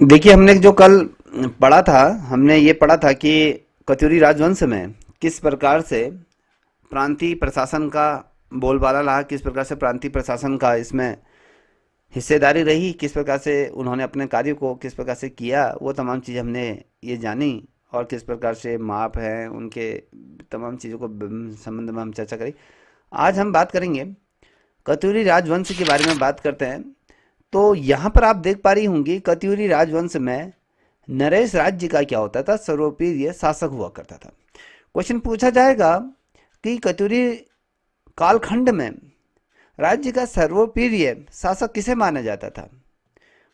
देखिए, हमने जो कल पढ़ा था, हमने ये पढ़ा था कि कत्यूरी राजवंश में किस प्रकार से प्रांतीय प्रशासन का बोलबाला रहा, किस प्रकार से प्रांतीय प्रशासन का इसमें हिस्सेदारी रही, किस प्रकार से उन्होंने अपने कार्य को किस प्रकार से किया, वो तमाम चीज़ें हमने ये जानी। और किस प्रकार से माप हैं उनके, तमाम चीज़ों को संबंध में हम चर्चा करी। आज हम बात करेंगे, कत्यूरी राजवंश के बारे में बात करते हैं। तो यहाँ पर आप देख पा रही होंगी, कत्यूरी राजवंश में नरेश राज्य का क्या होता था, सर्वप्रिय शासक हुआ करता था। क्वेश्चन पूछा जाएगा कि कत्यूरी कालखंड में राज्य का सर्वप्रिय शासक किसे माना जाता था।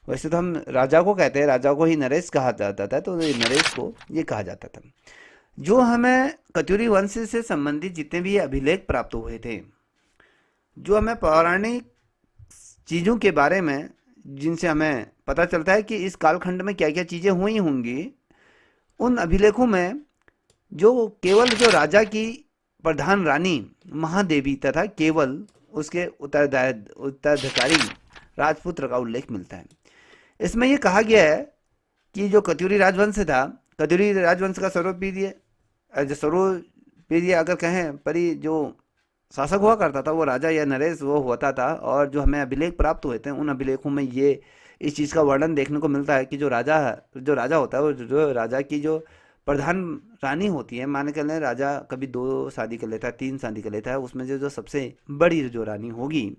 वैसे तो हम राजा को कहते हैं, राजा को ही नरेश कहा जाता था, तो ये नरेश को ये कहा जाता था। जो हमें कत्यूरी वंश से संबंधित जितने भी अभिलेख प्राप्त हुए थे, जो हमें पौराणिक चीज़ों के बारे में, जिनसे हमें पता चलता है कि इस कालखंड में क्या क्या चीज़ें हुई होंगी, उन अभिलेखों में जो केवल जो राजा की प्रधान रानी महादेवी तथा केवल उसके उत्तराधिकारी राजपुत्र का उल्लेख मिलता है। इसमें यह कहा गया है कि जो कत्यूरी राजवंश था, कत्यूरी राजवंश का सर्वप्रिय, जो सर्वप्रिय अगर कहें, परी जो शासक हुआ करता था वो राजा या नरेश वो होता था। और जो हमें अभिलेख प्राप्त हुए थे, उन अभिलेखों में ये इस चीज़ का वर्णन देखने को मिलता है कि जो राजा होता है, वो जो राजा की जो प्रधान रानी होती है, मान के चलें राजा कभी 2 शादी कर लेता है, 3 शादी कर लेता है, उसमें जो जो सबसे बड़ी जो रानी होगी,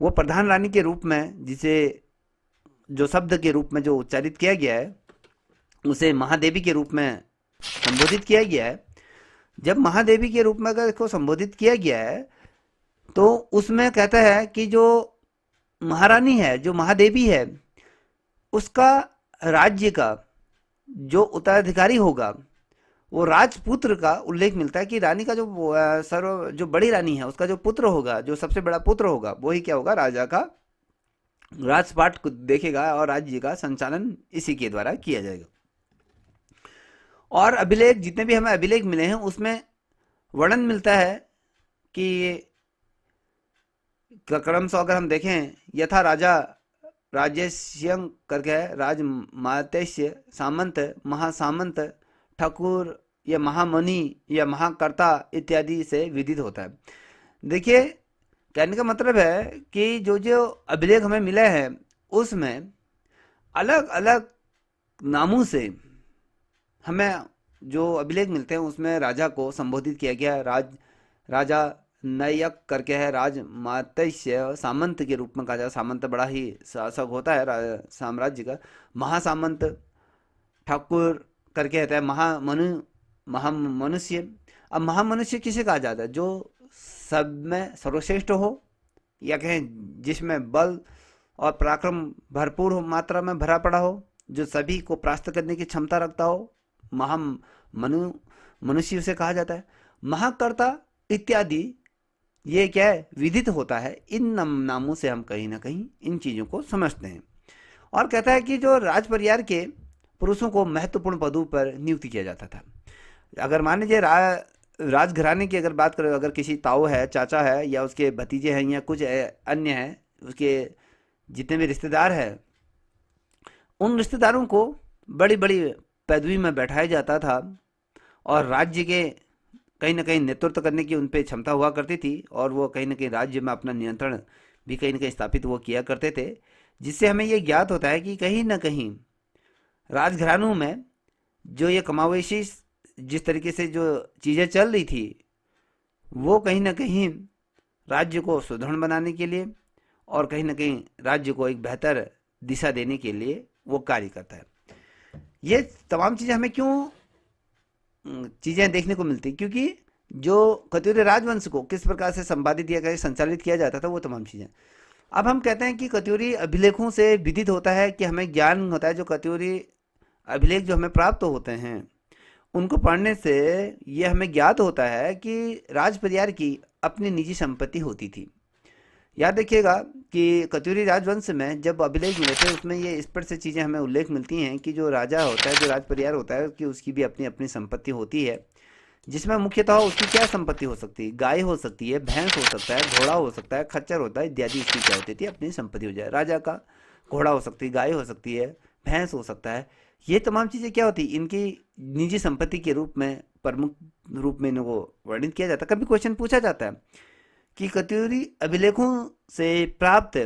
वो प्रधान रानी के रूप में, जिसे जो शब्द के रूप में जो उच्चारित किया गया है, उसे महादेवी के रूप में संबोधित किया गया है। जब महादेवी के रूप में अगर इसको संबोधित किया गया है, तो उसमें कहता है कि जो महारानी है, जो महादेवी है, उसका राज्य का जो उत्तराधिकारी होगा, वो राजपुत्र का उल्लेख मिलता है कि रानी का जो सर्व जो बड़ी रानी है, उसका जो पुत्र होगा, जो सबसे बड़ा पुत्र होगा, वही क्या होगा, राजा का राजपाट को देखेगा और राज्य का संचालन इसी के द्वारा किया जाएगा। और अभिलेख, जितने भी हमें अभिलेख मिले हैं, उसमें वर्णन मिलता है कि क्रम से अगर हम देखें, यथा राजा राजेश्यं करके है, राजमातेश्य सामंत, महासामंत, ठाकुर या महामुनि या महाकर्ता इत्यादि से विदित होता है। देखिए, कहने का मतलब है कि जो जो अभिलेख हमें मिले हैं, उसमें अलग अलग नामों से हमें जो अभिलेख मिलते हैं, उसमें राजा को संबोधित किया गया। राजा नायक करके है, राजमात्स्य सामंत के रूप में कहा जाता है। सामंत बड़ा ही शासक होता है साम्राज्य का। महासामंत, ठाकुर करके होता है, महामनुष्य। अब महामनुष्य किसे कहा जाता है, जो सब में सर्वश्रेष्ठ हो, या कहें जिसमें बल और पराक्रम भरपूर हो, मात्रा में भरा पड़ा हो, जो सभी को परास्त करने की क्षमता रखता हो, मनुष्य उसे कहा जाता है। महाकर्ता इत्यादि, ये क्या है, विदित होता है। इन नामों से हम कहीं ना कहीं इन चीज़ों को समझते हैं। और कहता है कि जो राज परिवार के पुरुषों को महत्वपूर्ण पदों पर नियुक्त किया जाता था। अगर मान लीजिए राजघराने की अगर बात करें, अगर किसी ताऊ है, चाचा है, या उसके भतीजे हैं, या कुछ अन्य हैं, उसके जितने भी रिश्तेदार हैं, उन रिश्तेदारों को बड़ी बड़ी पदवी में बैठाया जाता था। और राज्य के कहीं ना कहीं नेतृत्व करने की उन पे क्षमता हुआ करती थी, और वो कहीं ना कहीं राज्य में अपना नियंत्रण भी कहीं ना कहीं स्थापित वो किया करते थे। जिससे हमें ये ज्ञात होता है कि कहीं ना कहीं राजघरानों में जो ये कमावेशी जिस तरीके से जो चीज़ें चल रही थी, वो कहीं ना कहीं राज्य को सुदृढ़ बनाने के लिए और कहीं ना कहीं राज्य को एक बेहतर दिशा देने के लिए वो कार्य करता है। ये तमाम चीज़ें हमें क्यों चीज़ें देखने को मिलती, क्योंकि जो कत्यूरी राजवंश को किस प्रकार से संपादित या कहीं संचालित किया जाता था, वो तमाम चीज़ें। अब हम कहते हैं कि कत्यूरी अभिलेखों से विदित होता है कि हमें ज्ञान होता है, जो कत्यूरी अभिलेख जो हमें प्राप्त होते हैं, उनको पढ़ने से ये हमें ज्ञात होता है कि राज परिवार की अपनी निजी संपत्ति होती थी। याद रखिएगा कि कत्यूरी राजवंश में जब अभिलेख मिले थे, उसमें ये इस पर से चीज़ें हमें उल्लेख मिलती हैं कि जो राजा होता है, जो राज परिवार होता है, कि उसकी भी अपनी अपनी संपत्ति होती है। जिसमें मुख्यतः उसकी क्या संपत्ति हो सकती है, गाय हो सकती है, भैंस हो सकता है, घोड़ा हो सकता है, खच्चर होता है, इत्यादि इसकी क्या होती थी, अपनी संपत्ति हो जाए। राजा का घोड़ा हो सकती है, गाय हो सकती है, भैंस हो सकता है। ये तमाम चीज़ें क्या होती इनकी निजी संपत्ति के रूप में, प्रमुख रूप में इनको वर्णित किया जाता है। कभी क्वेश्चन पूछा जाता है कि कत्यूरी अभिलेखों से प्राप्त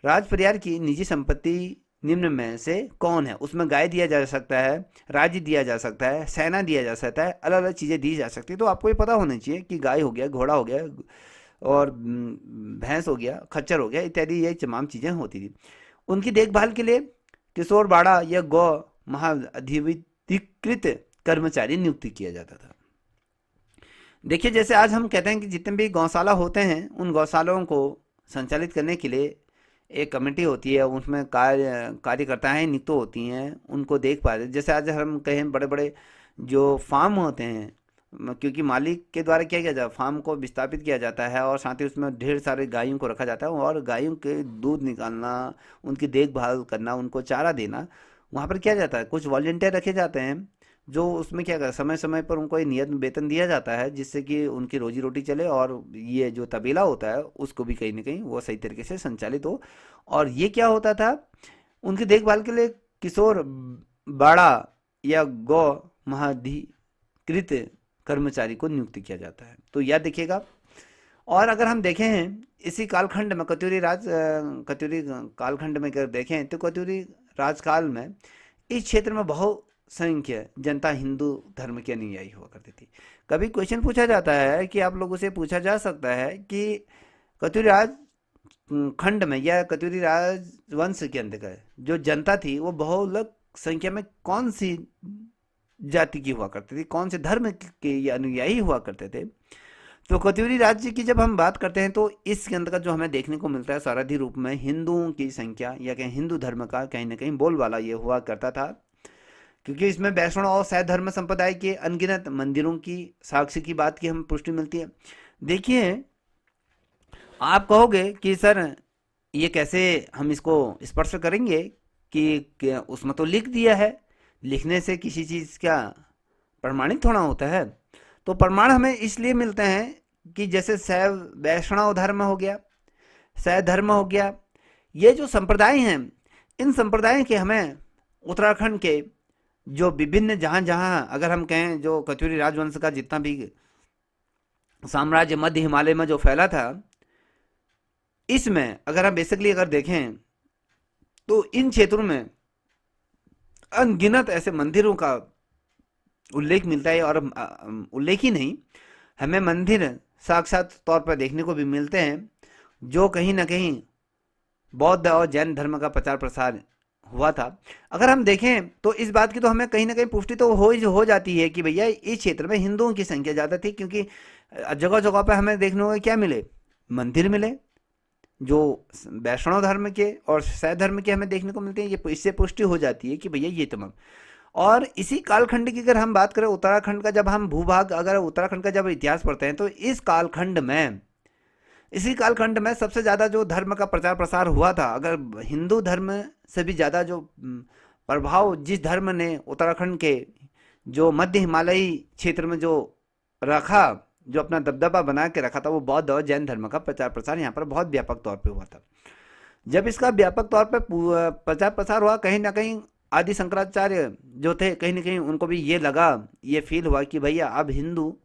राज परिवार की निजी संपत्ति निम्न में से कौन है। उसमें गाय दिया जा सकता है, राज्य दिया जा सकता है, सेना दिया जा सकता है, अलग अलग चीज़ें दी जा सकती है। तो आपको ये पता होना चाहिए कि गाय हो गया, घोड़ा हो गया, और भैंस हो गया, खच्चर हो गया, इत्यादि ये तमाम चीज़ें होती थी। उनकी देखभाल के लिए किशोर बाड़ा या गौ महाधिकृत कर्मचारी नियुक्त किया जाता था। देखिए, जैसे आज हम कहते हैं कि जितने भी गौशाला होते हैं उन गौशालाओं को संचालित करने के लिए एक कमेटी होती है, उसमें कार्यकर्ताएं नियुक्त होती हैं, उनको देख पाते। जैसे आज हम कहें बड़े बड़े जो फार्म होते हैं, क्योंकि मालिक के द्वारा क्या किया जाता है, फार्म को विस्थापित किया जाता है और साथ ही उसमें ढेर सारे गायों को रखा जाता है, और गायों के दूध निकालना, उनकी देखभाल करना, उनको चारा देना, वहाँ पर किया जाता है। कुछ वॉलंटियर रखे जाते हैं जो उसमें क्या कर समय समय पर उनको एक नियत वेतन दिया जाता है, जिससे कि उनकी रोजी रोटी चले, और ये जो तबेला होता है उसको भी कहीं ना कहीं वो सही तरीके से संचालित हो। और ये क्या होता था, उनकी देखभाल के लिए किशोर बाड़ा या गौ महाधिकृत कर्मचारी को नियुक्त किया जाता है। तो याद देखिएगा। और अगर हम देखें हैं इसी कालखंड में कत्यूरी कालखंड में अगर देखें तो कत्यूरी राजकाल में इस क्षेत्र में बहुसंख्य जनता हिंदू धर्म के अनुयायी हुआ करती थी। कभी क्वेश्चन पूछा जाता है कि आप लोगों से पूछा जा सकता है कि कत्यूरी राज खंड में या कत्यूरी राजवंश के अंतर्गत जो जनता थी वो बहुलक संख्या में कौन सी जाति की हुआ करती थी, कौन से धर्म के ये अनुयायी हुआ करते थे। तो कत्यूरी राज्य की जब हम बात करते हैं तो इसके अंतर्गत जो हमें देखने को मिलता है सारथी रूप में हिंदुओं की संख्या या कहीं हिंदू धर्म का कहीं ना कहीं बोलबाला ये हुआ करता था, क्योंकि इसमें वैष्णव और शैव धर्म संप्रदाय के अनगिनत मंदिरों की साक्ष्य की बात की हमें पुष्टि मिलती है। देखिए, आप कहोगे कि सर ये कैसे हम इसको स्पर्श करेंगे कि उसमें तो लिख दिया है, लिखने से किसी चीज़ का प्रमाणित होना होता है। तो प्रमाण हमें इसलिए मिलते हैं कि जैसे शैव वैष्णव धर्म हो गया, शैव धर्म हो गया, ये जो संप्रदाय हैं, इन संप्रदायों के हमें उत्तराखंड के जो विभिन्न जहाँ जहाँ अगर हम कहें जो कत्यूरी राजवंश का जितना भी साम्राज्य मध्य हिमालय में जो फैला था, इसमें अगर हम बेसिकली अगर देखें तो इन क्षेत्रों में अनगिनत ऐसे मंदिरों का उल्लेख मिलता है। और उल्लेख ही नहीं, हमें मंदिर साक्षात तौर पर देखने को भी मिलते हैं, जो कहीं ना कहीं बौद्ध और जैन धर्म का प्रचार प्रसार हुआ था। अगर हम देखें तो इस बात की तो हमें कहीं ना कहीं पुष्टि तो हो जाती है कि भैया इस क्षेत्र में हिंदुओं की संख्या ज़्यादा थी, क्योंकि जगह जगह पर हमें देखने को क्या मिले, मंदिर मिले जो वैष्णव धर्म के और शैव धर्म के हमें देखने को मिलते हैं। ये इससे पुष्टि हो जाती है कि भैया ये तमाम। और इसी कालखंड की अगर हम बात करें उत्तराखंड का, जब हम भूभाग अगर उत्तराखंड का जब इतिहास पढ़ते हैं तो इसी कालखंड में सबसे ज़्यादा जो धर्म का प्रचार प्रसार हुआ था, अगर हिंदू धर्म से भी ज़्यादा जो प्रभाव जिस धर्म ने उत्तराखंड के जो मध्य हिमालयी क्षेत्र में जो रखा, जो अपना दबदबा बना के रखा था, वो बौद्ध और जैन धर्म का प्रचार प्रसार यहाँ पर बहुत व्यापक तौर पे हुआ था। जब इसका व्यापक तौर पे प्रचार प्रसार हुआ, कहीं ना कहीं आदि शंकराचार्य जो थे कहीं ना कहीं उनको भी ये लगा, ये फील हुआ कि भैया अब हिंदू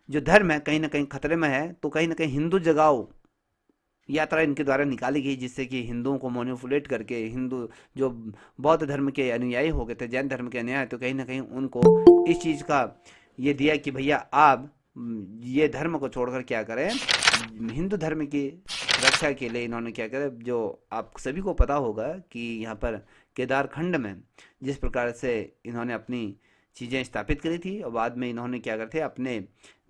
जो धर्म है कहीं ना कहीं खतरे में है, तो कहीं ना कहीं हिंदू जगाओ यात्रा इनके द्वारा निकाली गई, जिससे कि हिंदुओं को मैनिपुलेट करके हिंदू जो बौद्ध धर्म के अनुयायी हो गए थे, जैन धर्म के अनुयायी, तो कहीं ना कहीं उनको इस चीज़ का ये दिया कि भैया आप ये धर्म को छोड़कर क्या करें, हिंदू धर्म की रक्षा के लिए इन्होंने क्या करा। जो आप सभी को पता होगा कि यहाँ पर केदारखंड में जिस प्रकार से इन्होंने अपनी चीज़ें स्थापित करी थी, और बाद में इन्होंने क्या करते अपने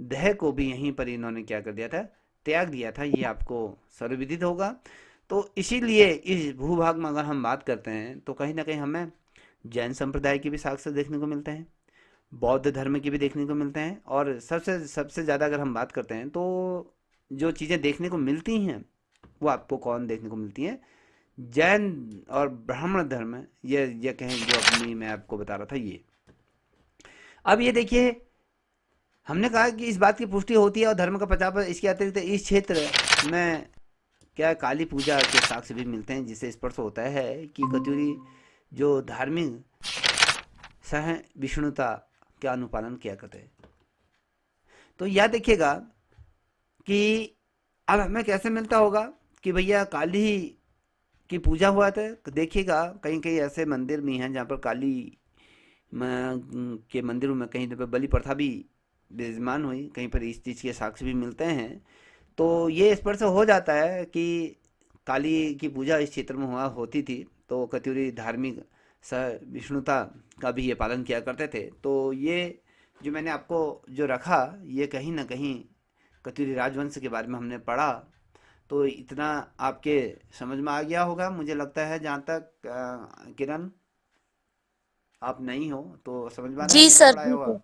देह को भी यहीं पर इन्होंने क्या कर दिया था, त्याग दिया था, ये आपको सर्वविदित होगा। तो इसीलिए इस भूभाग में अगर हम बात करते हैं तो कहीं ना कहीं हमें जैन संप्रदाय के भी साक्ष्य देखने को मिलते हैं, बौद्ध धर्म के भी देखने को मिलते हैं, और सबसे सबसे ज़्यादा अगर हम बात करते हैं तो जो चीज़ें देखने को मिलती हैं वो आपको कौन देखने को मिलती हैं, जैन और ब्राह्मण धर्म, ये कहें जो अपनी मैं आपको बता रहा था ये। अब ये देखिए, हमने कहा कि इस बात की पुष्टि होती है और धर्म का प्रचार, इसके अतिरिक्त इस क्षेत्र में क्या काली पूजा के साक्ष्य भी मिलते हैं, जिससे स्पष्ट होता है कि कत्यूरी जो धार्मिक सह विष्णुता का अनुपालन किया करते हैं। तो यह देखिएगा कि अब हमें कैसे मिलता होगा कि भैया काली की पूजा हुआ था। देखिएगा कहीं कहीं ऐसे मंदिर भी हैं जहाँ पर काली के मंदिरों में कहीं पर बलि प्रथा भी विराजमान हुई, कहीं पर इस चीज़ के साक्ष्य भी मिलते हैं। तो ये स्पष्ट हो जाता है कि काली की पूजा इस क्षेत्र में हुआ होती थी। तो कत्यूरी धार्मिक सहिष्णुता का भी ये पालन किया करते थे। तो ये जो मैंने आपको जो रखा, ये कहीं ना कहीं कत्यूरी राजवंश के बारे में हमने पढ़ा। तो इतना आपके समझ में आ गया होगा मुझे लगता है, जहाँ तक किरण आप नहीं हो तो समझ में आ रहा है जी हमने क्या सर, पढ़ाया जी होगा। सर।